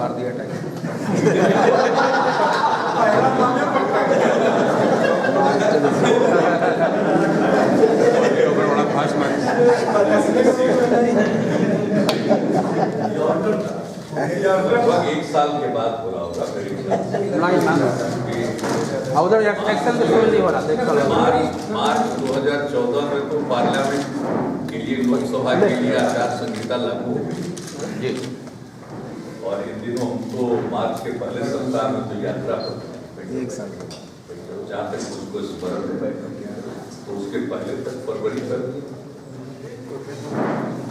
मार दिया टाइगर। बड़ा फास्ट मार लगभग 1 साल के बाद हो रहा होगा, करीब उधर एक्सेल नहीं हो रहा। मार्च 2014 में तो पार्लियामेंट के लिए, लोकसभा के लिए आचार संहिता लागू हो गई जी। और इन दिनों हमको मार्च के पहले सप्ताह में तो यात्रा पर 1 साल जहाँ तक मुझको स्मरण है, तो उसके पहले तक फरवरी तक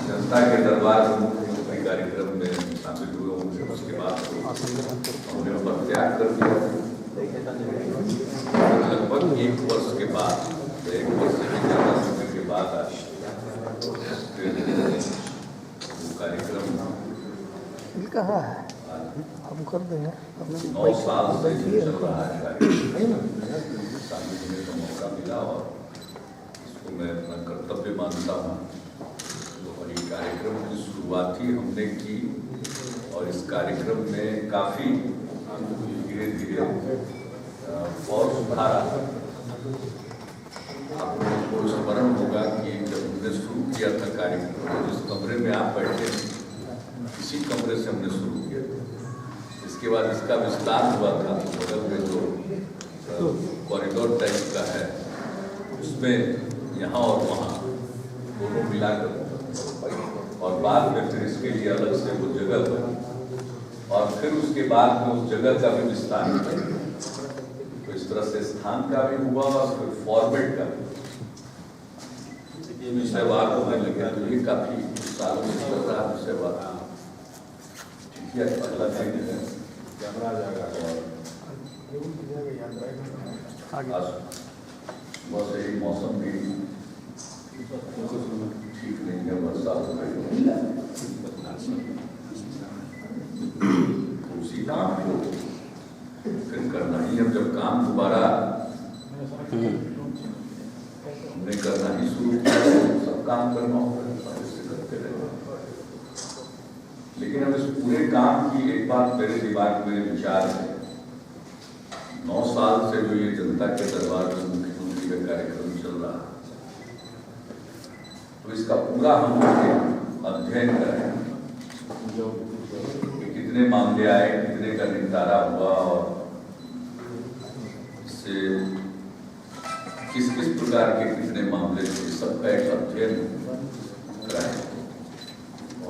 जनता के दरबार में मुख्यमंत्री कार्यक्रम में शामिल हुए होंगे। उसके बाद हमने प्रत्याग कर दिया। लगभग 1 वर्ष के बाद, 1 वर्ष से ज्यादा समय के बाद आज कार्यक्रम कहाँ है हम कर देंगे। 9 साल से चल रहा है कार्यक्रम, शामिल होने का मौका मिला और इसको मैं अपना कर्तव्य मानता हूँ। और ये कार्यक्रम की शुरुआत ही हमने की और इस कार्यक्रम में काफ़ी धीरे धीरे और सुधार आता। आप लोगों को स्मरण होगा कि जब हमने शुरू किया था कार्यक्रम, जिस कमरे में आप बैठे इसी कमरे से हमने शुरू किया। इसके बाद इसका विस्तार हुआ था, बगल में जो कॉरिडोर टाइप का है उसमें यहाँ और वहाँ दोनों मिलाकर, और बाद में फिर इसके लिए अलग से वो जगह बनी और फिर उसके बाद में उस जगह का भी विस्तार हुआ। तो इस तरह से स्थान का भी हुआ और फिर फॉर्मेट का भी विषयवार होने लगे। तो ये काफी सालों से चल रहा विषयवार। ठीक है, अगला दिन है बस यही मौसम भी ठीक नहीं है, बरसात हो रही है। उसी काम को फिर करना ही, अब जब काम दोबारा हमने करना ही शुरू किया, सब काम करना होगा, इससे करते रहे। लेकिन अब इस पूरे काम की एक बात मेरे दिमाग में विचार है। 9 साल से जो ये जनता के दरबार में मुख्यमंत्री का कार्यक्रम चल रहा है, तो इसका पूरा हम अध्ययन करें कि कितने मामले आए, कितने का निपटारा हुआ और इससे किस किस प्रकार के कितने मामले थे, सबका एक अध्ययन कराएं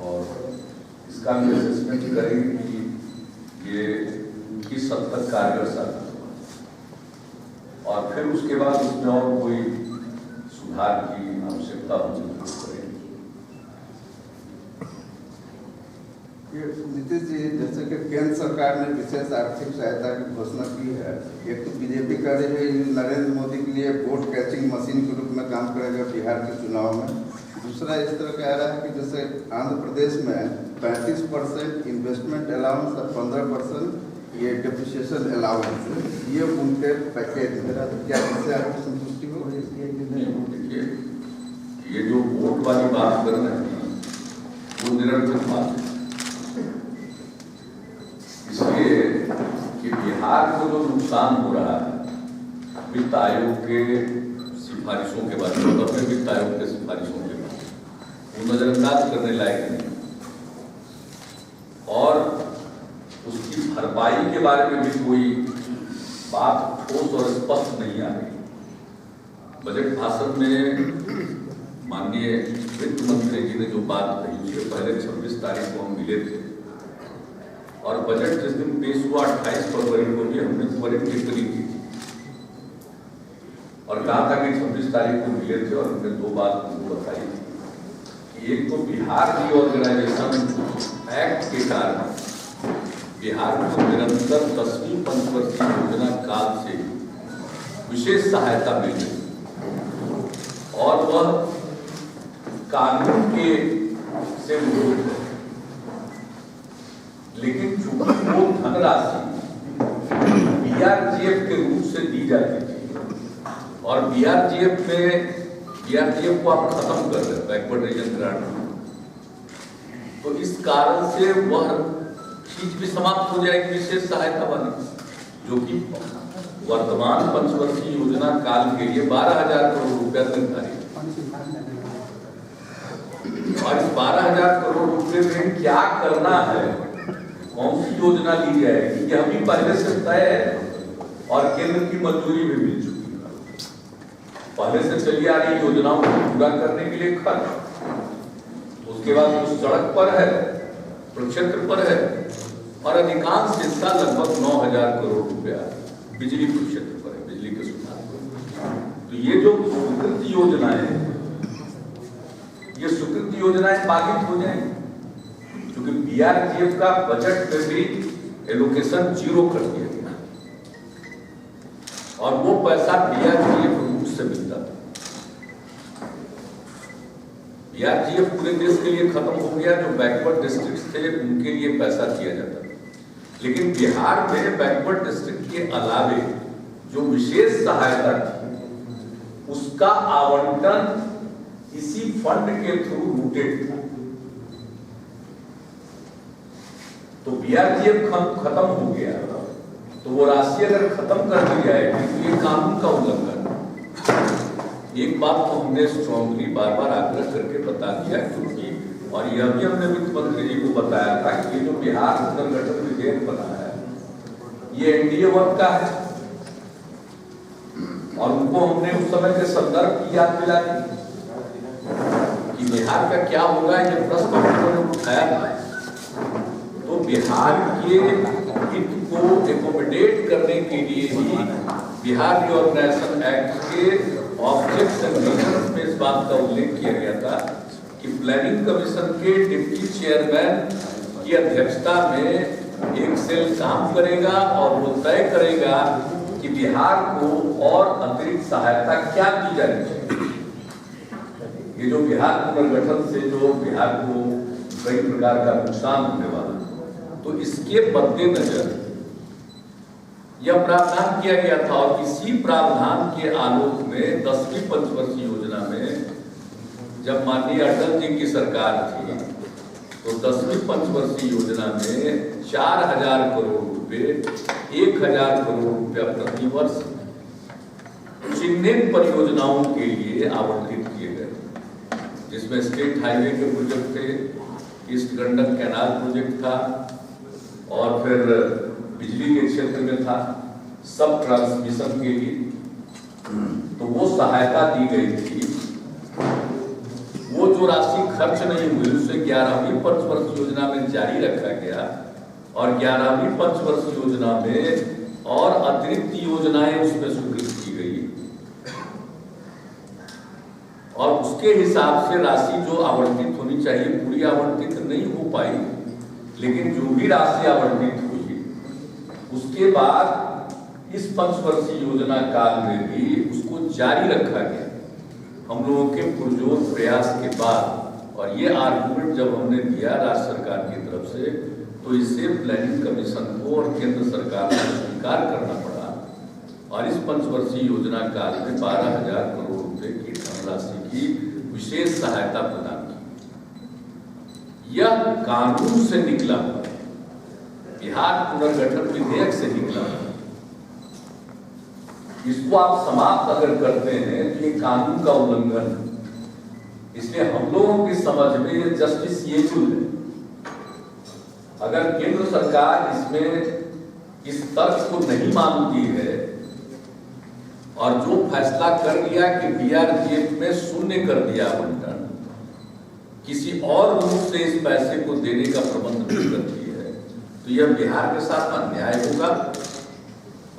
और इसका भी असेसमेंट करें कि ये किस हद तक कारगर साबित हुआ और फिर उसके बाद उसमें और कोई सुधार की आवश्यकता हो करें। नीतीश जी, जैसे कि केंद्र सरकार ने विशेष आर्थिक सहायता की घोषणा की है, एक तो बीजेपी कह रही है नरेंद्र मोदी के लिए वोट कैचिंग मशीन के रूप में काम करेगा बिहार के चुनाव में। दूसरा इस तरह कह रहा है कि जैसे आंध्र प्रदेश में 35% इन्वेस्टमेंट अलाउंस और 15% ये डेप्रिसिएशन अलाउंस, ये उनके पैकेज मेरा, तो क्या इससे आपको संतुष्टि हो? देखिए, ये जो वोट वाली बात कर रहे हैं वो निरर्थक बात है, इसलिए कि बिहार को जो नुकसान हो रहा है वित्त आयोग के सिफारिशों के बाद, वित्त आयोग के सिफारिशों के बाद वो नजरअंदाज करने लायक नहीं और उसकी भरपाई के बारे में भी कोई बात ठोस और स्पष्ट नहीं आ रही। बजट भाषण में माननीय वित्त मंत्री जी ने जो बात कही, उसके पहले 26 तारीख को हम मिले थे और बजट जिस दिन पेश हुआ 28 फरवरी को भी हमने त्वरित टिप्पणी की थी और कहा था कि 26 तारीख को मिले थे और हमने 2 बात उनको बताई थी कि एक तो बिहार रीऑर्गेनाइजेशन एक्ट के कारण बिहार को निरंतर 10वीं पंचवर्षीय योजना काल से विशेष सहायता मिल रही और वह कानून के से विरोध है। लेकिन चूंकि वो धनराशि बीआरजीएफ के रूप से दी जाती थी और बीआरजीएफ को आप खत्म कर रहे, बैकवर्ड रीजन ग्रांट, तो इस कारण से वह चीज भी समाप्त हो जाएगी विशेष सहायता वाली, जो कि वर्तमान पंचवर्षीय योजना काल के लिए 12,000 करोड़ रुपया निर्धारित। और इस 12,000 करोड़ रुपए में क्या करना है, कौन सी योजना ली जाएगी, यह भी पहले से तय है और केंद्र की मंजूरी भी मिल चुकी है। पहले से चली आ रही योजनाओं को पूरा करने के लिए खर्च, उसके बाद उस सड़क पर है, प्रक्षेत्र पर है, और अधिकांश हिस्सा लगभग 9,000 करोड़ रुपया बिजली प्रक्षेत्र पर है, बिजली के सुधार पर। तो ये जो स्वीकृत योजनाएं, ये स्वीकृत योजनाएं बाधित हो जाएंगी, क्योंकि बीआरजीएफ का बजट में भी एलोकेशन 0 कर दिया गया और वो पैसा बीआरजीएफ रूट से मिलता था। बीआरजीएफ पूरे देश के लिए खत्म हो गया, जो बैकवर्ड डिस्ट्रिक्ट थे उनके लिए पैसा दिया जाता था। लेकिन बिहार में बैकवर्ड डिस्ट्रिक्ट के अलावे जो विशेष सहायता थी उसका आवंटन इसी फंड के थ्रू रूटेड था। तो बीआरजीएफ खत्म हो गया, तो वो राशि अगर खत्म कर दी जाएगी तो ये कानून का उल्लंघन। एक बात तो हमने स्ट्रांगली बार बार आग्रह करके बता दिया, क्योंकि और यह भी हमने वित्त मंत्री जी को बताया था कि ये जो बिहार पुनर्गठन विधेयक बना है ये एनडीए वर्ग का है, और उनको हमने उस समय के संदर्भ की याद दिला दी कि बिहार का क्या होगा, ये प्रश्न उन्होंने उठाया था। तो बिहार के हित को एकोमोडेट करने के लिए ही बिहार रिऑर्गेनाइजेशन एक्ट के ऑब्जेक्ट्स एंड रीजंस में इस बात का उल्लेख किया गया था कि प्लानिंग कमीशन के डिप्टी चेयरमैन की अध्यक्षता में एक सेल काम करेगा और वो तय करेगा कि बिहार को और अतिरिक्त सहायता क्या की जानी चाहिए। ये जो बिहार पुनर्गठन से जो बिहार को कई प्रकार का नुकसान होने वाला, तो इसके मद्देनजर यह प्रावधान किया गया था। और इसी प्रावधान के आलोक में 10वीं पंचवर्षीय योजना में जब माननीय अटल जी की सरकार थी, तो 10वीं पंचवर्षीय योजना में 4,000 करोड़ रुपए, 1,000 करोड़ रुपया प्रतिवर्ष चिन्हित परियोजनाओं के लिए आवंटित किए गए, जिसमें स्टेट हाईवे के प्रोजेक्ट थे, ईस्ट गंडक कैनाल प्रोजेक्ट था, और फिर बिजली के क्षेत्र में था, सब ट्रांसमिशन के लिए। तो वो सहायता दी गई थी। वो जो राशि खर्च नहीं हुई उसे 11वीं पंचवर्षीय योजना में जारी रखा गया, और 11वीं पंचवर्षीय योजना में और अतिरिक्त योजनाएं उसमें स्वीकृत की गई, और उसके हिसाब से राशि जो आवंटित होनी चाहिए पूरी आवंटित नहीं हो पाई, लेकिन जो भी राशि आवंटित हुई उसके बाद इस पंचवर्षीय योजना काल में भी उसको जारी रखा गया हम लोगों के पुरजोर प्रयास के बाद। और ये आर्गुमेंट जब हमने दिया राज्य सरकार की तरफ से, तो इसे प्लानिंग कमीशन को और केंद्र सरकार को स्वीकार करना पड़ा, और इस पंचवर्षीय योजना काल में 12,000 करोड़ रुपए की धनराशि की विशेष सहायता प्रदान की। यह कानून से निकला, बिहार पुनर्गठन विधेयक से निकला। इसको आप समाप्त अगर करते हैं तो ये कानून का उल्लंघन है। इसलिए हम लोगों की समझ में ये जस्टिसिएबल है। अगर केंद्र सरकार इसमें इस तर्क को नहीं मानती है और जो फैसला कर लिया कि बीआरजीएफ में शून्य कर दिया आवंटन, किसी और रूप से इस पैसे को देने का प्रबंध नहीं करती है, तो यह बिहार के साथ अन्याय होगा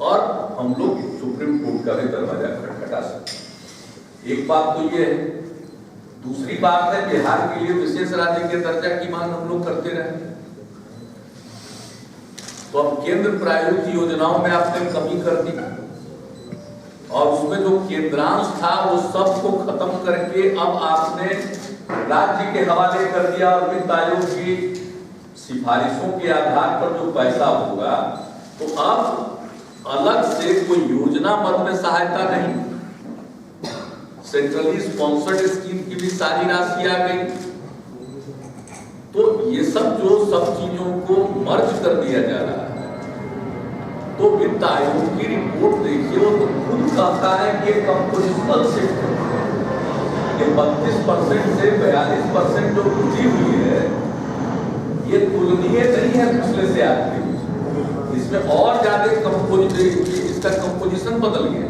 और हम लोग सुप्रीम कोर्ट का भी दरवाजा खटखटा सकते। एक बात तो ये है। दूसरी बात है, बिहार के लिए विशेष राज्य के दर्जा की मांग हम लोग करते रहे, तो अब केंद्र प्रायोजित योजनाओं में आपने कमी कर दी, और उसमें जो केंद्रांश था वो सबको खत्म करके अब आपने राज्य के हवाले कर दिया, और वित्त आयोग की सिफारिशों के आधार पर जो पैसा होगा, तो अब अलग से कोई योजना मद में सहायता नहीं, सेंट्रली स्पॉन्सर्ड स्कीम की भी सारी राशि आ गई। तो ये सब चीजों को मर्ज कर दिया जा रहा है। तो वित्त आयोग की रिपोर्ट देखिए, वो तो खुद कहता है कि कंपोजिशनल शिफ्ट, ये 32% से 42% जो वृद्धि हुई है, ये तुलनीय नहीं है पिछले से आज के। इसमें और ज्यादा इसका कंपोजिशन बदल गया।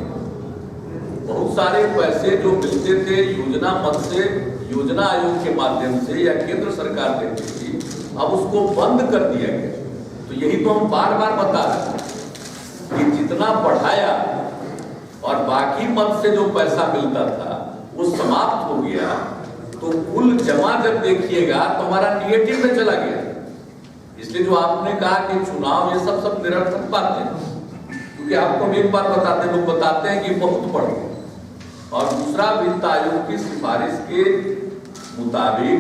बहुत सारे पैसे जो मिलते थे योजना मद से, योजना आयोग के माध्यम से या केंद्र सरकार देती थी, अब उसको बंद कर दिया गया। तो यही तो हम बार बार बता रहे हैं कि जितना बढ़ाया और बाकी मद से जो पैसा मिलता था वो समाप्त हो गया, तो कुल जमा जब देखिएगा तो हमारा निगेटिव में चला गया। इसलिए जो आपने कहा कि चुनाव ये सब निरर्थक बातें हैं, क्योंकि आपको हम एक बार बताते हैं, लोग बताते हैं कि बहुत बढ़ गया। और दूसरा, वित्त आयोग की सिफारिश के मुताबिक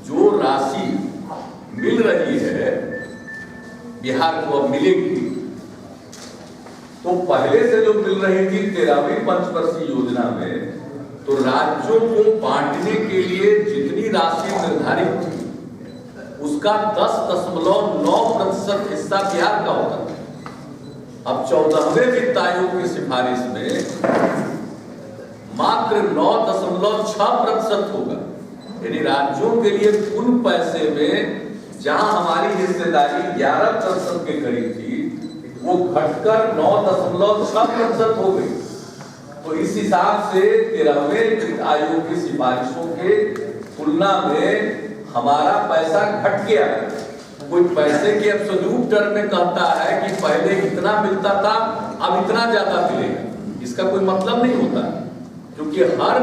जो राशि मिल रही है बिहार को, अब मिलेगी, तो पहले से जो मिल रही थी 13वीं पंचवर्षीय योजना में, तो राज्यों को बांटने के लिए जितनी राशि निर्धारित थी उसका 10.9% हिस्सा बिहार का होता था। अब 14वें वित्त आयोग की सिफारिश में मात्र 9.6% होगा। यानी राज्यों के लिए कुल पैसे में जहां हमारी हिस्सेदारी 11% के करीब थी, वो घटकर 9.6% हो गई। तो इस हिसाब से 13वें वित्त आयोग की सिफारिशों के तुलना में हमारा पैसा घट गया। कोई पैसे के एब्सोल्यूट टर्म में कहता है कि पहले इतना मिलता था, अब इतना ज्यादा मिलेगा, इसका कोई मतलब नहीं होता, क्योंकि हर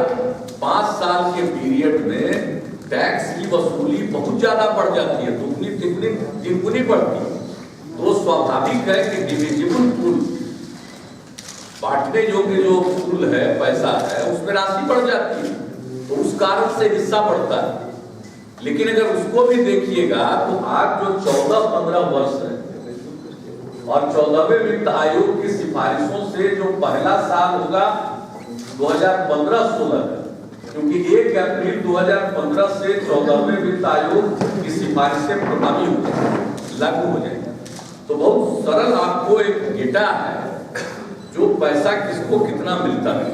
5 साल के पीरियड में टैक्स की वसूली बहुत ज्यादा बढ़ जाती है, दुगनी तिगुनी तिगुनी बढ़ती है। तो स्वाभाविक है कि डिविजिबल पूल, बांटने योग्य जो पूल है, पैसा है, उसमें राशि बढ़ जाती है, तो उस कारण से हिस्सा बढ़ता है। लेकिन अगर उसको भी देखिएगा तो आज जो 14-15 वर्ष है और 14वें वित्त आयोग की सिफारिशों से जो पहला साल होगा 2015-16 का, क्योंकि 1 अप्रैल 2015 से 14वें वित्त आयोग की सिफारिशें प्रभावी हो जाएंगी, लागू हो जाएंगी। तो बहुत सरल आपको एक डेटा है जो पैसा किसको कितना मिलता है।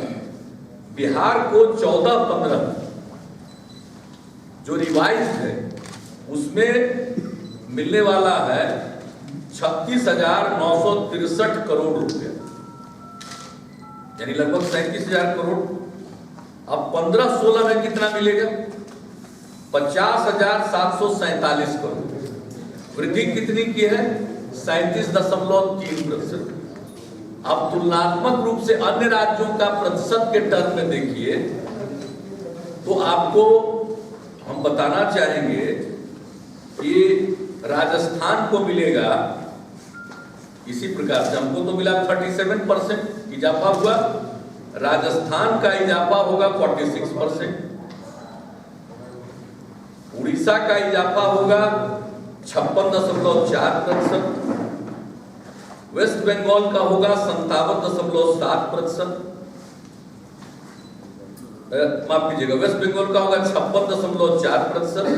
बिहार को 14-15 जो रिवाइज है उसमें मिलने वाला है 36,963 करोड़ रुपया, यानी लगभग 37,000 करोड़। अब 15-16 में कितना मिलेगा? 50,747 करोड़। वृद्धि कितनी की है? 37.3%। अब तुलनात्मक रूप से अन्य राज्यों का प्रतिशत के टर्म में देखिए तो आपको हम बताना चाहेंगे कि राजस्थान को मिलेगा इसी प्रकार से, हमको तो मिला 37% इजाफा हुआ, राजस्थान का इजाफा होगा 46%, उड़ीसा का इजाफा होगा 56.4%, वेस्ट बंगाल का होगा 57.7%, माफ कीजिएगा, वेस्ट बंगाल का होगा 56.4%,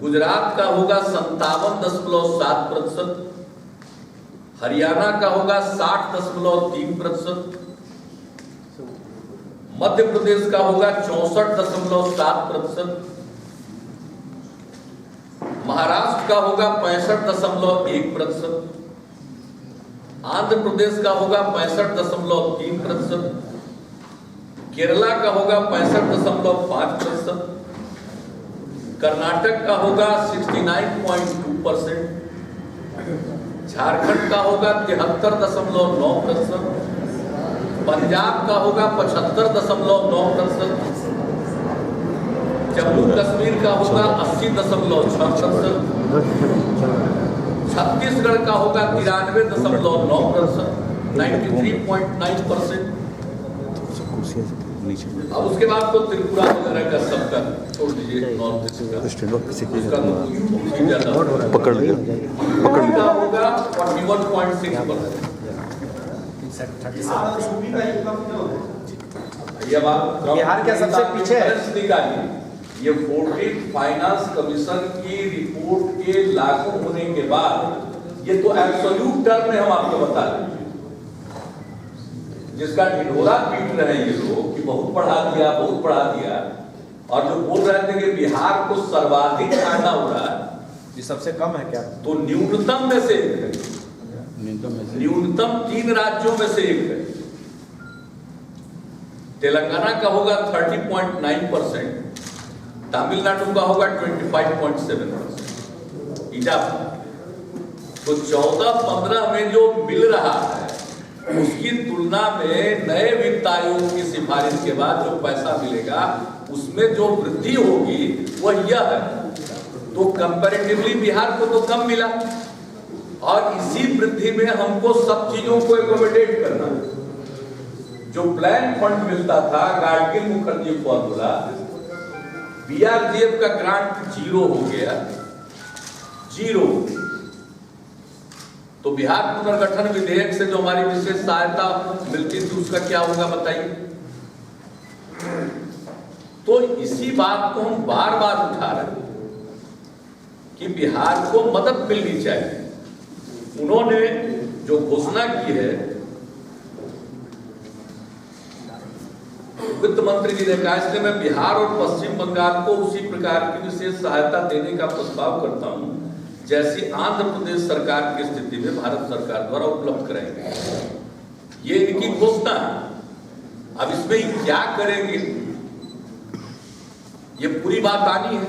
गुजरात का होगा 57.7%, हरियाणा का होगा 60.3%, मध्य प्रदेश का होगा 64.7%, महाराष्ट्र का होगा 65.1%, आंध्र प्रदेश का होगा 65.3%, केरला का होगा 65.5%, कर्नाटक का होगा 69.2%, झारखंड का होगा 73.9%, पंजाब का होगा 75.9%, जम्मू कश्मीर का होगा 80.6%, छत्तीसगढ़ का होगा 93.9%, 93.9%। अब उसके बाद तो त्रिपुरा वगैरह का सबका छोड़ दीजिए, नॉर्थ ईस्ट का पकड़ लिया होगा 41.6%। बिहार क्या सबसे पीछे है? निकालिए ये 14 फाइनेंस कमीशन की रिपोर्ट के लागू होने के बाद, ये तो एब्सोल्यूट टर्म में हम आपको बता दें, जिसका ढिढोरा पीट रहे हैं ये लोग कि बहुत बढ़ा दिया, बहुत बढ़ा दिया, और जो बोल रहे थे कि बिहार को सर्वाधिक फायदा हो रहा है, ये सबसे कम है क्या? तो न्यूनतम में से एक है, न्यूनतम 3 राज्यों में से एक है। तेलंगाना का होगा 30.9%, तमिलनाडु का होगा 25.7%। इजाफा तो 14-15 में जो मिल रहा है उसकी तुलना में नए वित्त आयोग की सिफारिश के बाद जो पैसा मिलेगा उसमें जो वृद्धि होगी वह यह है। तो कंपैरेटिवली बिहार को तो कम मिला, और इसी वृद्धि में हमको सब चीजों को एकोमोडेट करना है। जो प्लान फंड मिलता था, गाडगिल मुखर्जी फॉर्मूला, बीआरजीएफ का ग्रांट 0 हो गया, 0। तो बिहार पुनर्गठन विधेयक से जो हमारी विशेष सहायता मिलती थी उसका क्या होगा बताइए। तो इसी बात को हम बार बार उठा रहे हैं कि बिहार को मदद मिलनी चाहिए। उन्होंने जो घोषणा की है, वित्त मंत्री जी ने कहा, इसलिए मैं बिहार और पश्चिम बंगाल को उसी प्रकार की विशेष सहायता देने का प्रस्ताव करता हूं जैसी आंध्र प्रदेश सरकार की स्थिति में भारत सरकार द्वारा उपलब्ध कराएंगे। ये इनकी घोषणा है। अब इसमें क्या करेंगे ये पूरी बात आनी है।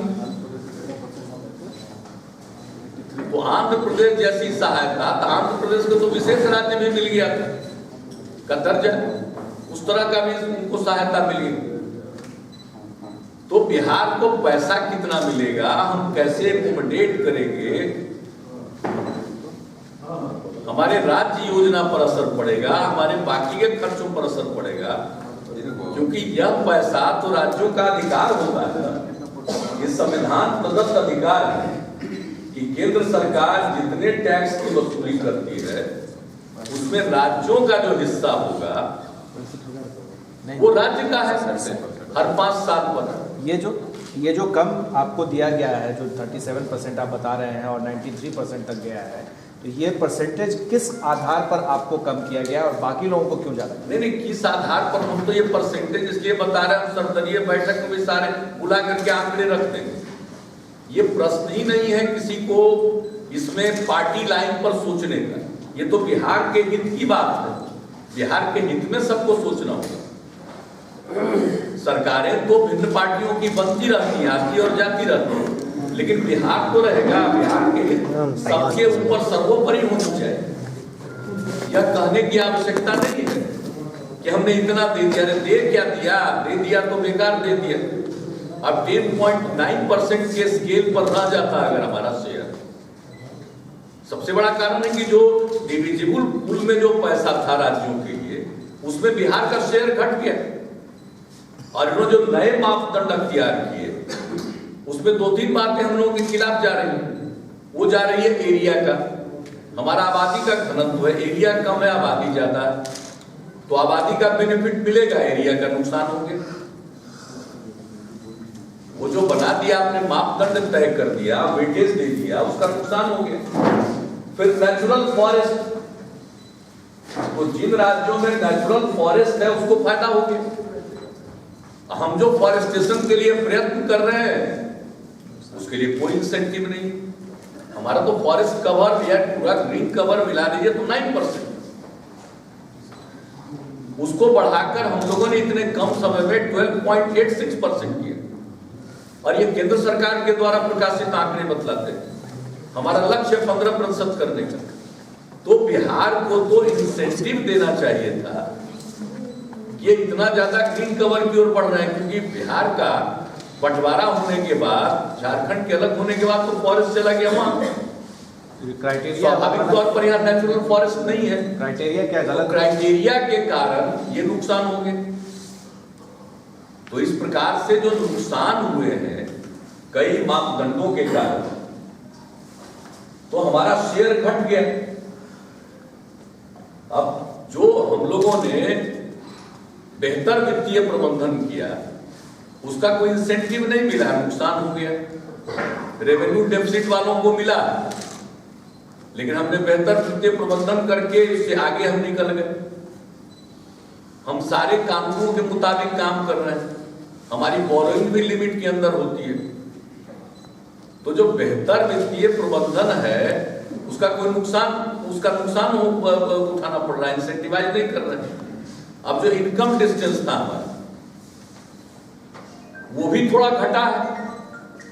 तो आंध्र प्रदेश जैसी सहायता, तो आंध्र प्रदेश को तो विशेष राज्य में मिल गया था का दर्जा, उस तरह का भी उनको सहायता मिली। तो बिहार को पैसा कितना मिलेगा, हम कैसे एकोमोडेट करेंगे, हमारे राज्य योजना पर असर पड़ेगा, हमारे बाकी के खर्चों पर असर पड़ेगा, क्योंकि यह पैसा तो राज्यों का अधिकार होता है। ये संविधान प्रदत्त अधिकार है कि केंद्र सरकार जितने टैक्स की वसूली करती है उसमें राज्यों का जो हिस्सा होगा वो राज्य का है, हर 5 साल पर। ये जो कम आपको दिया गया है, जो 37% आप बता रहे हैं और 93% तक गया है, तो ये परसेंटेज किस आधार पर आपको कम किया गया और बाकी लोगों को क्यों ज्यादा? नहीं, किस आधार पर, हम तो ये परसेंटेज इसलिए बता रहे हैं, सर्वदलीय बैठक में भी सारे बुला करके आंकड़े रखते हैं। ये प्रश्न ही नहीं है किसी को इसमें पार्टी लाइन पर सोचने का, ये तो बिहार के हित की बात है। बिहार के हित में सबको सोचना होगा। सरकारें तो भिन्न पार्टियों की बनती रहती हैं, आती और जाती रहती हैं, लेकिन बिहार तो रहेगा। बिहार के हित सबके ऊपर सर्वोपरि होनी चाहिए। यह कहने की आवश्यकता नहीं है कि हमने इतना दे दिया, दे क्या दिया, दे दिया तो बेकार दे दिया। अब 10.9% के स्केल पर रह जाता है अगर हमारा शेयर। सबसे बड़ा कारण है कि जो डिविजिबल पूल में जो पैसा था राज्यों के लिए, उसमें बिहार का शेयर घट गया, और इन्होंने जो नए मापदंड अख्तियार किए उसमें 2-3 बातें हम लोगों के खिलाफ जा रही हैं। वो जा रही है एरिया का, हमारा आबादी का घनत्व है, एरिया कम है, आबादी ज्यादा है, तो आबादी का बेनिफिट मिलेगा, एरिया का नुकसान हो गया। वो जो बना दिया आपने, मापदंड तय कर दिया, वेटेज दे दिया, उसका नुकसान हो गया। फिर नेचुरल फॉरेस्ट, तो जिन राज्यों में नेचुरल फॉरेस्ट है उसको फायदा हो गया। हम जो फॉरेस्टेशन के लिए प्रयत्न कर रहे हैं उसके लिए कोई इंसेंटिव नहीं। हमारा तो फॉरेस्ट कवर या पूरा ग्रीन कवर मिला दीजिए तो 9%, उसको बढ़ाकर हम लोगों ने इतने कम समय में 12.86% किया, और ये केंद्र सरकार के द्वारा प्रकाशित आंकड़े बतलाते हैं। हमारा लक्ष्य 15% करने का। तो बिहार को तो इंसेंटिव देना चाहिए था। ये इतना ज्यादा ग्रीन कवर की ओर बढ़ रहे हैं क्योंकि बिहार का बंटवारा होने के बाद, झारखंड के अलग होने के बाद तो फॉरेस्ट चला गया वहां। क्राइटेरिया स्वाभाविक तौर पर यहाँ नेचुरल फॉरेस्ट नहीं है। क्राइटेरिया क्या गलत? तो क्राइटेरिया के कारण ये नुकसान हो गए। तो इस प्रकार से जो नुकसान हुए हैं कई मापदंडों के कारण, तो हमारा शेयर घट गया। अब जो हम लोगों ने बेहतर वित्तीय प्रबंधन किया उसका कोई इंसेंटिव नहीं मिला, नुकसान हो गया। रेवेन्यू डेफिसिट वालों को मिला, लेकिन हमने बेहतर वित्तीय प्रबंधन करके इससे आगे हम निकल गए। हम सारे कानूनों के मुताबिक काम कर रहे हैं, हमारी बोरोइंग भी लिमिट के अंदर होती है। तो जो बेहतर वित्तीय प्रबंधन है उसका कोई नुकसान उठाना पड़ रहा है, इंसेंटिवाइज नहीं कर रहे हैं। अब जो इनकम डिस्टेंस था हमारा वो भी थोड़ा घटा है,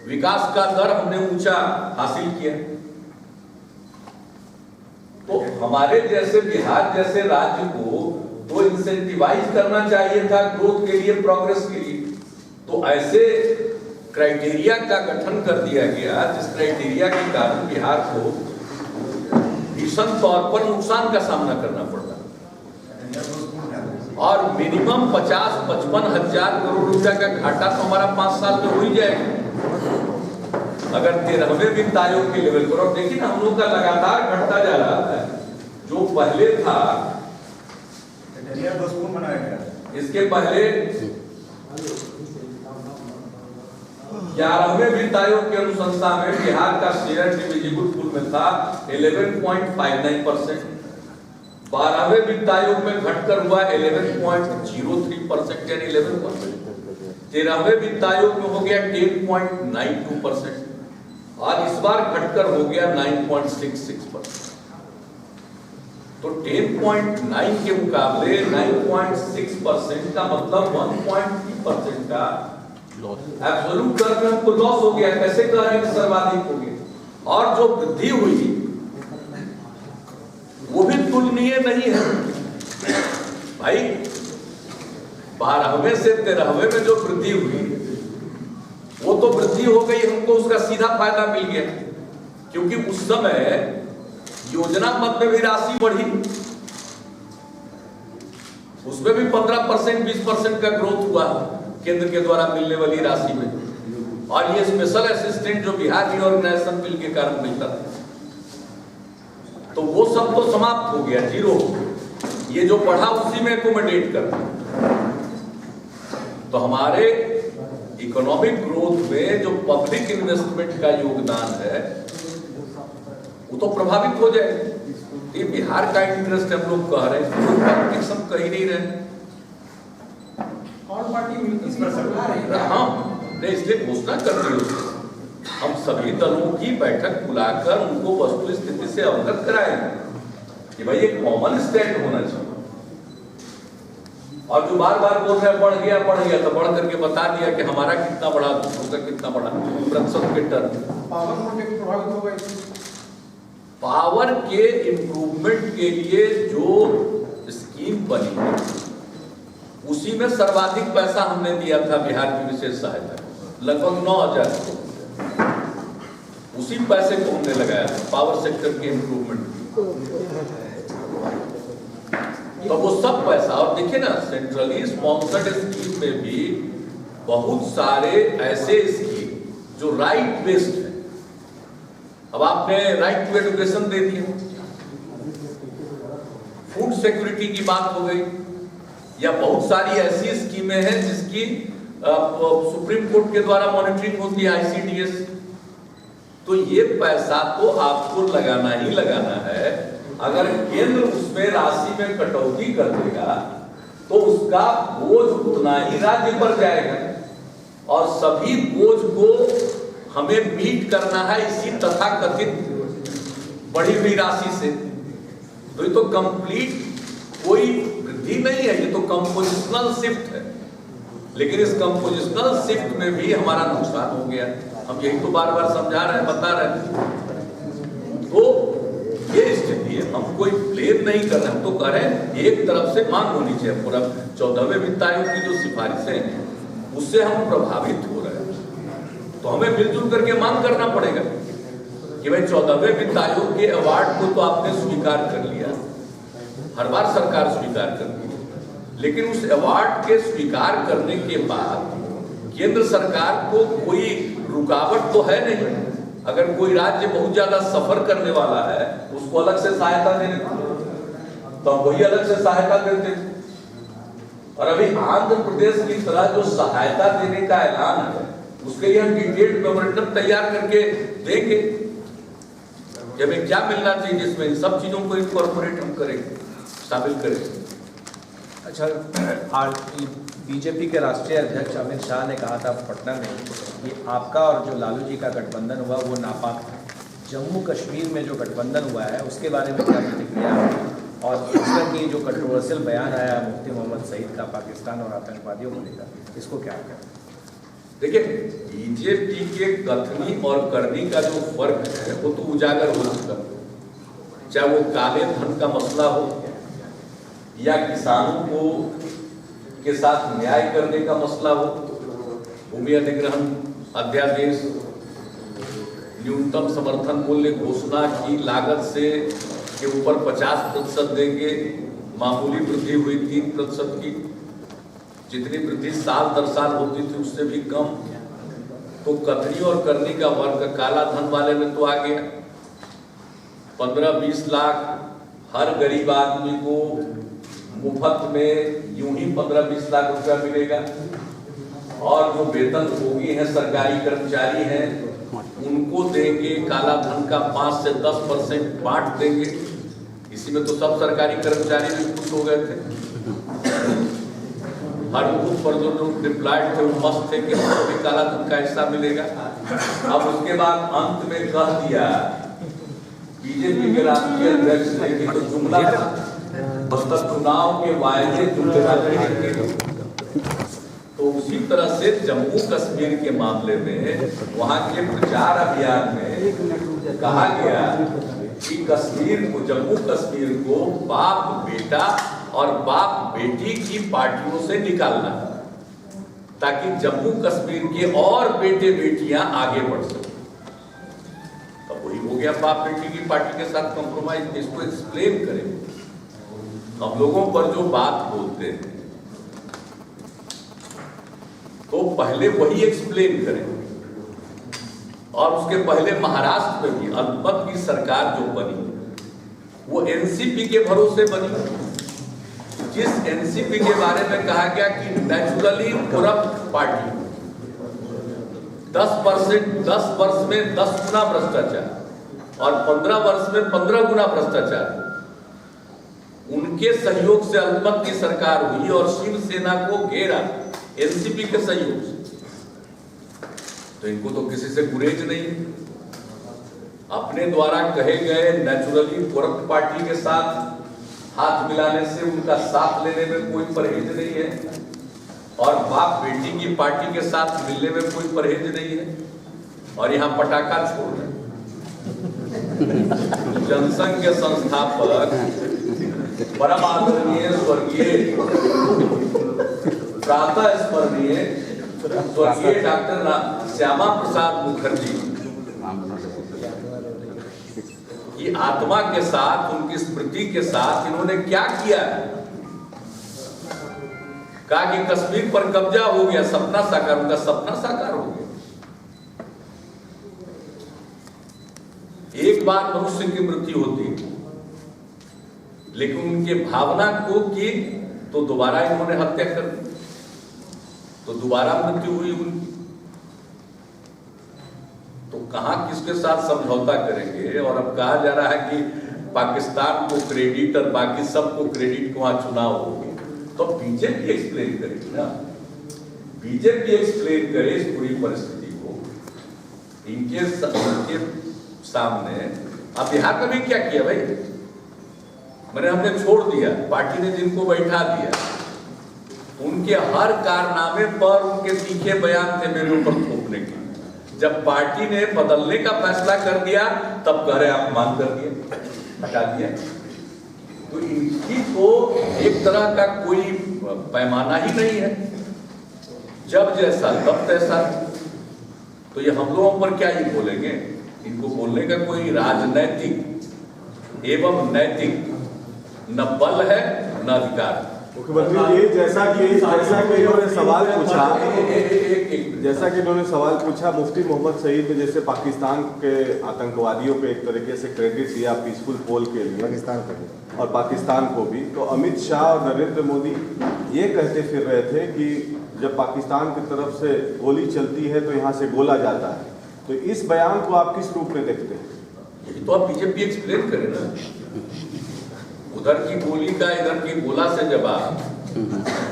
विकास का दर हमने ऊंचा हासिल किया। तो हमारे जैसे बिहार जैसे राज्य को तो इंसेंटिवाइज करना चाहिए था ग्रोथ के लिए, प्रोग्रेस के लिए। तो ऐसे क्राइटेरिया का गठन कर दिया गया जिस क्राइटेरिया के कारण बिहार को भीषण तौर पर नुकसान का सामना करना पड़ता, और मिनिमम 50-55 हजार करोड़ रुपया का घाटा तो हमारा 5 साल में हो ही जाएगा अगर 13वें वित्त आयोग के लेवल पर। और देखिए ना, हम लोग का लगातार घटता जा रहा है। जो पहले था, इसके पहले 11वें वित्त आयोग के अनुशंसा में बिहार का शेयर डिविजिबल पूल में था 11.59%। 12वें वित्त आयोग में घटकर हुआ 11.03% यानी 11%। 13वें वित्त आयोग में हो गया 10.92%, और इस बार घटकर हो गया 9.66%। तो 10.9 के मुकाबले 9.6% का मतलब 1.3% का एब्सोल्यूट टर्म में हमको लॉस हो गया। कैसे कह रहे हैं कि सर्वाधिक हो गया? और जो वृद्धि हुई वो भी तुलनीय नहीं है भाई। 12वें से 13वें में जो वृद्धि हुई वो तो वृद्धि हो गई, हमको उसका सीधा फायदा मिल गया, क्योंकि उस समय योजना मद में भी राशि बढ़ी, उसमें भी 15% 20% का ग्रोथ हुआ केंद्र के द्वारा मिलने वाली राशि में। और ये स्पेशल असिस्टेंट जो बिहार रिऑर्गेनाइजेशन बिल के कारण मिलता था, तो वो सब तो समाप्त हो गया, जीरो। ये जो बढ़ा उसी में एकोमोडेट करता। तो हमारे इकोनॉमिक ग्रोथ में जो पब्लिक इन्वेस्टमेंट का योगदान है वो तो प्रभावित हो जाए। ये बिहार का इंटरेस्ट हम लोग कह रहे हैं, पॉलिटिक्स हम कह ही नहीं रहे। और पार्टी इस पर सरकार है, हाँ, नहीं, इसलिए घोषणा कर दी उसने। हम सभी दलों की बैठक बुलाकर उनको वस्तु स्थिति से अवगत कराएंगे कि भाई एक कॉमन स्टैंड होना चाहिए। और जो बार बार बोल रहे हैं बढ़ गया, तो बढ़ करके बता दिया कि हमारा कितना बढ़ा, दूसरों का कितना बढ़ा, प्रतिशत के टर्म। पावर मोटे को प्रभावित होगा इससे। पावर के इम्प्रूवमेंट के लिए जो स्कीम बनी है उसी में सर्वाधिक पैसा हमने दिया था बिहार की विशेष सहायता, लगभग 9,000 करोड़। उसी पैसे को हमने लगाया पावर सेक्टर के इम्प्रूवमेंट। तो वो सब पैसा, और देखिए ना, सेंट्रली स्पॉन्सर्ड स्कीम में भी बहुत सारे ऐसे स्कीम जो राइट बेस्ड है। अब आपने राइट टू एजुकेशन दे दिया, फूड सिक्योरिटी की बात हो गई, या बहुत सारी ऐसी स्कीमें हैं जिसकी सुप्रीम कोर्ट के द्वारा मॉनिटरिंग होती है, ICDS। तो ये पैसा तो आपको लगाना ही लगाना है। अगर केंद्र उसमें राशि में कटौती कर देगा तो उसका बोझ उतना ही राज्य पर जाएगा, और सभी बोझ को हमें मीट करना है इसी तथाकथित बढ़ी हुई राशि से। तो ये तो कंप्लीट कोई वृद्धि नहीं है, ये तो कंपोजिशनल शिफ्ट है। लेकिन इस कंपोजिशनल शिफ्ट में भी हमारा नुकसान हो गया। हम यही तो बार बार समझा रहे हैं, बता रहे हैं। तो ये स्थिति है, हम कोई ब्लेम नहीं कर रहे, हम तो कह रहे हैं एक तरफ से मांग होनी चाहिए। पूरा 14वें वित्त आयोग की जो सिफारिशें हैं उससे हम प्रभावित हो रहे हैं, तो हमें मिलजुल करके मांग करना पड़ेगा कि भाई 14वें वित्त आयोग के अवार्ड को तो आपने स्वीकार कर लिया, हर बार सरकार स्वीकार करती है, लेकिन उस अवार्ड के स्वीकार करने के बाद केंद्र सरकार को कोई रुकावट तो है नहीं। अगर कोई राज्य बहुत ज्यादा सफर करने वाला है उसको अलग से सहायता देने, तो वही अलग से सहायता देते। और अभी आंध्र प्रदेश की तरह जो सहायता देने का ऐलान है उसके लिए हम डिटेल्ड मेमोरेंडम तैयार करके देंगे कि हमें क्या मिलना चाहिए, जिसमें इन सब चीजों को इनकॉर्पोरेट हम करेंगे, शामिल करेंगे। अच्छा, बीजेपी के राष्ट्रीय अध्यक्ष अमित शाह ने कहा था पटना में कि आपका और जो लालू जी का गठबंधन हुआ वो नापाक है। जम्मू कश्मीर में जो गठबंधन हुआ है उसके बारे में क्या प्रतिक्रिया है, और इस तरह की जो कंट्रोवर्शियल बयान आया मुफ्ती मोहम्मद सईद का पाकिस्तान और आतंकवादियों को लेकर, इसको क्या करें? देखिए, बीजेपी के कथनी और करनी का जो फर्क है वो तो उजागर हो चुका, चाहे वो काले धन का मसला हो या किसानों को के साथ न्याय करने का मसला हो, भूमि अधिग्रहण अध्यादेश, न्यूनतम समर्थन मूल्य घोषणा की लागत से के ऊपर 50% देंगे, मामूली वृद्धि हुई 3% की, जितनी वृद्धि साल दर साल होती थी उससे भी कम। तो कथनी और करनी का वर्ग काला धन वाले में तो आ गया, 15-20 लाख हर गरीब आदमी को मुफ्त में यूं ही 15-20 लाख रुपया मिलेगा, और जो वेतन भोगी हैं, सरकारी कर्मचारी हैं, उनको देंगे काला धन का 5 से 10% बांट देंगे। इसी में तो सब सरकारी कर्मचारी भी खुश हो गए थे, हर बूथ पर जो लोग डिप्लॉयड थे वो मस्त थे कि हमको भी काला धन का हिस्सा मिलेगा। अब उसके बाद अंत में कह दिया बीजेपी के राष्ट्रीय अध्यक्ष ने कि तो जुमला था, मतलब चुनाव के वायदे जुमले रहेंगे। तो उसी तरह से जम्मू कश्मीर के मामले में वहां के प्रचार अभियान में कहा गया कि कश्मीर को, जम्मू कश्मीर को बाप बेटा और बाप बेटी की पार्टियों से निकालना, ताकि जम्मू कश्मीर के और बेटे बेटियां आगे बढ़ सके। तो वही हो गया, बाप बेटी की पार्टी के साथ कॉम्प्रोमाइज। इसको एक्सप्लेन करें, हम लोगों पर जो बात बोलते हैं तो पहले वही एक्सप्लेन करें। और उसके पहले महाराष्ट्र में भी अल्पमत की सरकार जो बनी वो एनसीपी के भरोसे बनी, जिस एनसीपी के बारे में कहा गया कि नेचुरली करप्ट पार्टी, 10 वर्ष में 10 गुना भ्रष्टाचार और 15 वर्ष में 15 गुना भ्रष्टाचार, उनके सहयोग से अल्पमत की सरकार हुई और शिवसेना को घेरा एनसीपी के सहयोग से। तो इनको तो किसी से गुरेज नहीं है, अपने द्वारा कहे गए नेचुरली करप्ट पार्टी के साथ हाथ मिलाने से उनका साथ लेने में कोई परहेज नहीं है, और बाप बेटी की पार्टी के साथ मिलने में कोई परहेज नहीं है, और यहाँ पटाखा छोड़ रहे। जनसंघ के संस्थापक परम आदरणीय स्वर्गीय प्रातः स्मरणीय स्वर्गीय डॉक्टर श्यामा प्रसाद मुखर्जी की आत्मा के साथ, उनकी स्मृति के साथ इन्होंने क्या किया? कहा कि कश्मीर पर कब्जा हो गया, सपना साकार, उनका सपना साकार हो गया। एक बार मनुष्य की मृत्यु होती है, लेकिन उनके भावना को की तो दोबारा इन्होंने हत्या कर दी, तो दोबारा मृत्यु हुई उनकी। तो कहां किसके साथ समझौता करेंगे? और अब कहा जा रहा है कि पाकिस्तान को क्रेडिट और बाकी सबको क्रेडिट को वहां चुनाव हो गए। तो बीजेपी एक्सप्लेन करेगी ना, बीजेपी एक्सप्लेन करे इस पूरी परिस्थिति को इनके सामने। अब बिहार में भी क्या किया भाई, मैंने हमने छोड़ दिया, पार्टी ने जिनको बैठा दिया उनके हर कारनामे पर उनके तीखे बयान थे मेरे ऊपर थोपने के। जब पार्टी ने बदलने का फैसला कर दिया तब कह रहे अपमान कर दिया, हटा दिया। तो इनकी तो एक तरह का कोई पैमाना ही नहीं है, जब जैसा तब तैसा। तो ये हम लोगों पर क्या ही बोलेंगे? इनको बोलने का कोई राजनैतिक एवं नैतिक न बल है न अधिकार। मुख्यमंत्री जी, जैसा कि इन्होंने सवाल पूछा, मुफ्ती मोहम्मद सईद ने जैसे पाकिस्तान के आतंकवादियों पे एक तरीके से क्रेडिट दिया पीसफुल पोल के लिए और पाकिस्तान को भी, तो अमित शाह और नरेंद्र मोदी ये कहते फिर रहे थे कि जब पाकिस्तान की तरफ से गोली चलती है तो यहाँ से गोला जाता है। तो इस बयान को आप किस रूप में देखते हैं? तो आप बीजेपी एक्सप्लेन करें ना, उधर की गोली का इधर की गोला से जवाब।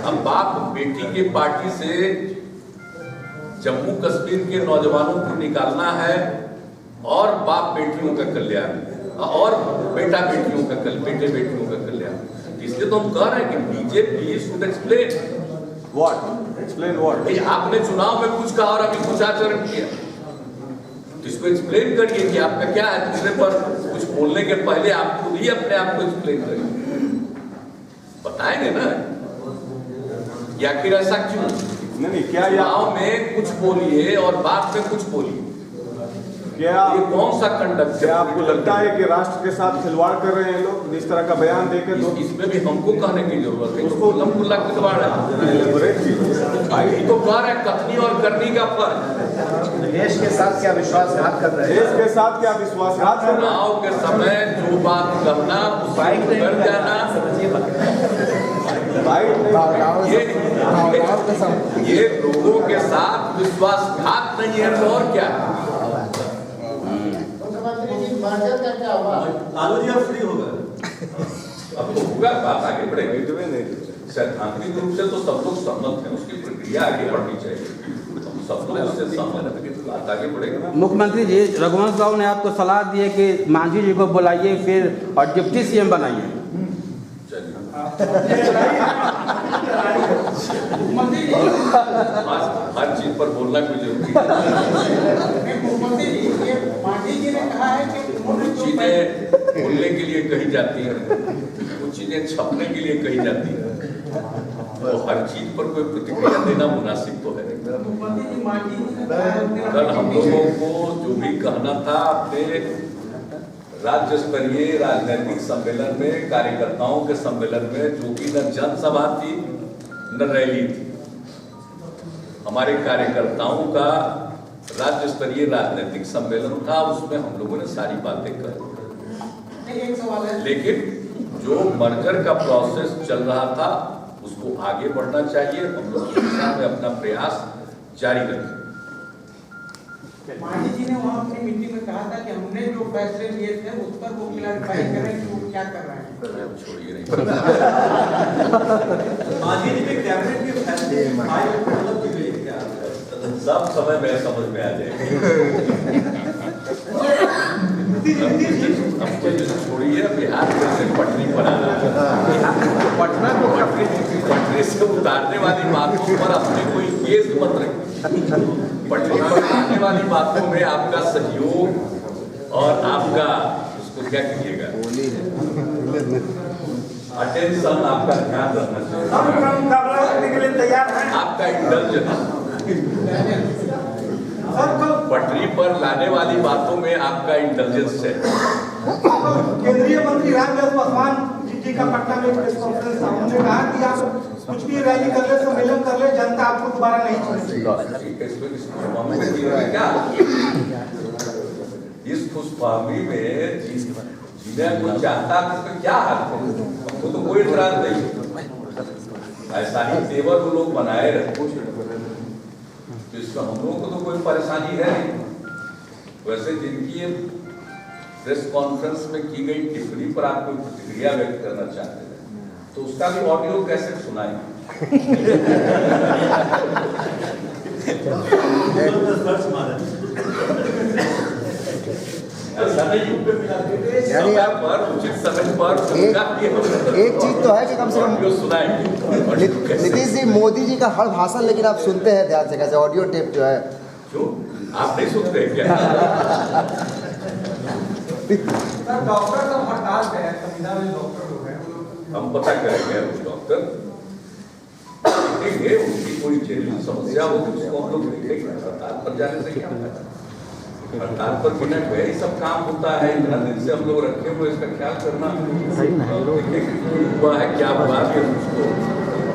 अब बाप बेटी के पार्टी से जम्मू कश्मीर के नौजवानों को निकालना है और बाप बेटियों का कल्याण और बेटा बेटियों का बेटे बेटियों का कल्याण, इसलिए तो हम कह रहे हैं कि बीजेपी शुड एक्सप्लेन व्हाट। आपने चुनाव में कुछ कहा और अभी कुछ आचरण किया, तो इसको एक्सप्लेन करिए कि आपका क्या है। दूसरे पर कुछ बोलने के पहले आप खुद ही अपने आप को एक्सप्लेन करिए, बताएंगे ना या फिर ऐसा क्यों? नहीं, क्या चुनाव में कुछ बोलिए और बाद में कुछ बोलिए, क्या ये कौन सा कंडक्ट? क्या आपको लगता है कि राष्ट्र के साथ खिलवाड़ कर रहे हैं लोग जिस तरह का बयान देकर? तो इसमें भी हमको कहने की जरूरत है, उसको लम्बुल्ला खिलवाड़ है। भाई तो कह रहे कथनी और करनी का फर्क। देश के साथ क्या विश्वासघात कर रहे हैं? देश के साथ क्या विश्वासघात कर रहे हैं? चुनाव के समय जो बात करना उसको कर जाना, ये लोगों के साथ विश्वासघात नहीं है तो और क्या? लालू जी अब फ्री हो गए, अब तो होगा, बात आगे बढ़ेगी। सैद्धांतिक रूप से तो सब लोग सहमत हैं, उसकी प्रक्रिया आगे बढ़नी चाहिए, सब लोग उससे सहमत हैं, बात आगे बढ़ेगी। मुख्यमंत्री जी, रघुवंश राव ने आपको सलाह दी है कि मांझी जी को बुलाइए फिर और डिप्टी सीएम बनाइए। हर चीज पर बोलना कोई जरूरी है। मुख्यमंत्री जी, ये मांझी जी ने कहा है कि कुछ चीजें बोलने के लिए कही जाती है, कुछ चीजें छपने के लिए कही जाती है, तो हर चीज पर कोई प्रतिक्रिया देना मुनासिब तो है। मुख्यमंत्री जी मांझी जी ने कहा है कल हम लोगों को जो भी कहना था अपने राज्य स्तरीय राजनीतिक सम्मेलन में, कार्यकर्ताओं के सम्मेलन में, जो कि न जनसभा थी न रैली थी, हमारे कार्यकर्ताओं का राज्य स्तरीय राजनीतिक सम्मेलन था, उसमें हम लोगों ने सारी बातें कही। एक सवाल है, लेकिन जो मर्जर का प्रोसेस चल रहा था उसको आगे बढ़ना चाहिए, हम लोग इस दिशा में अपना प्रयास जारी रखें। मांझी जी ने वहाँ अपनी मीटिंग में कहा था कि हमने जो फैसले लिए थे उस पर वो क्लैरिफाई करें कि वो क्या कर रहे हैं। छोड़िए नहीं, मांझी जी के कैबिनेट के फैसले मतलब की गई क्या? सब समय में समझ में आ जाएगा। हमको जैसे छोड़िए, बिहार से पटरी पर आना, पटना को पटरी से उतारने वाली बातों पर अपने कोई केस मत रखिए। पटरी पर आने वाली बातों में आपका सहयोग और आपका उसको क्या कहिएगा, अटेंशन, आपका ध्यान रखना चाहिए, आपका इंटेलिजेंस। पटरी पर लाने वाली बातों में आपका इंटेलिजेंस है। केंद्रीय मंत्री रामविलास पासवान जी का पटना में प्रेस कॉन्फ्रेंस था, उन्होंने कहा कि आप कुछ भी रैली कर ले, सम्मेलन कर ले, जनता आपको दोबारा नहीं छोड़ेगी। क्या इस खुशफहमी में जिन्हें कोई चाहता है उसका क्या हाल है, हमको तो कोई इतराज नहीं। ऐसा ही तेवर वो लोग बनाए रहे, तो इसमें हम लोगों को तो कोई परेशानी है नहीं। वैसे जिनकी ये प्रेस कॉन्फ्रेंस में की गई टिप्पणी पर आप कोई प्रतिक्रिया व्यक्त करना चाहते हैं तो उसका भी ऑडियो कैसे सुनाएं? ऐसा नहीं, समय पर उचित समय पर एक चीज तो है कि कम से कम ऑडियो सुनाएंगे। नीतीश जी, मोदी जी का हर भाषण लेकिन आप सुनते हैं ध्यान से, कैसे ऑडियो टेप जो है? क्यों आप नहीं सुनते क्या? डॉक्टर सब हड़ताल पे है, संविदा में डॉक्टर लोग हैं, हम पता करेंगे उस डॉक्टर देखेंगे, उनकी कोई जेन्युइन समस्या हो तो उसको हम लोग देखेंगे। हड़ताल पर जाने से क्या होता है? हड़ताल पर मिनट में ही सब काम होता है, इतना दिन से हम लोग रखे हुए, इसका ख्याल करना देखिए हुआ है क्या हुआ कि उसको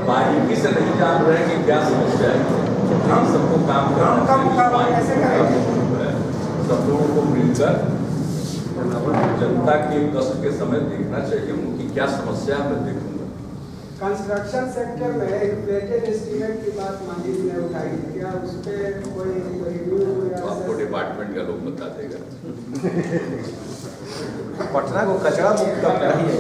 बारीकी से नहीं जान रहे कि क्या समस्या है। हम सबको काम करना चाहिए, सब लोगों को मिलकर जनता के कष्ट के समय देखना चाहिए, उनकी क्या समस्या है मैं देखूंगा। कंस्ट्रक्शन सेक्टर में इन्फ्लेटेड एस्टीमेट की बात मांझी जी ने उठाई, क्या उस पर कोई रिव्यू या आपको डिपार्टमेंट का लोग बता देगा। पटना को कचरा मुक्त करना ही है।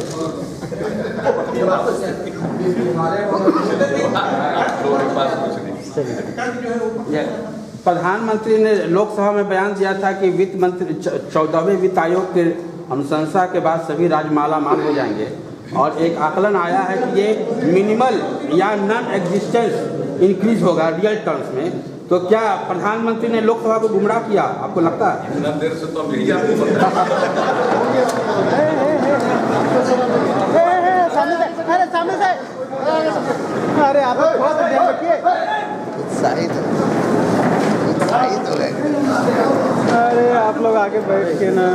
आप लोगों के पास कुछ नहीं। प्रधानमंत्री ने लोकसभा में बयान दिया था कि वित्त मंत्री 14वें वित्त आयोग के अनुशंसा के बाद सभी राज्य माला माल हो जाएंगे, और एक आकलन आया है कि ये मिनिमल या नॉन एग्जिस्टेंस इंक्रीज होगा रियल टर्म्स में। तो क्या प्रधानमंत्री ने लोकसभा को गुमराह किया, आपको लगता है? इतना देर से तो हम यही आपको बता अरे आप उत्साहित हो गए। अरे आप लोग आगे बैठ के ना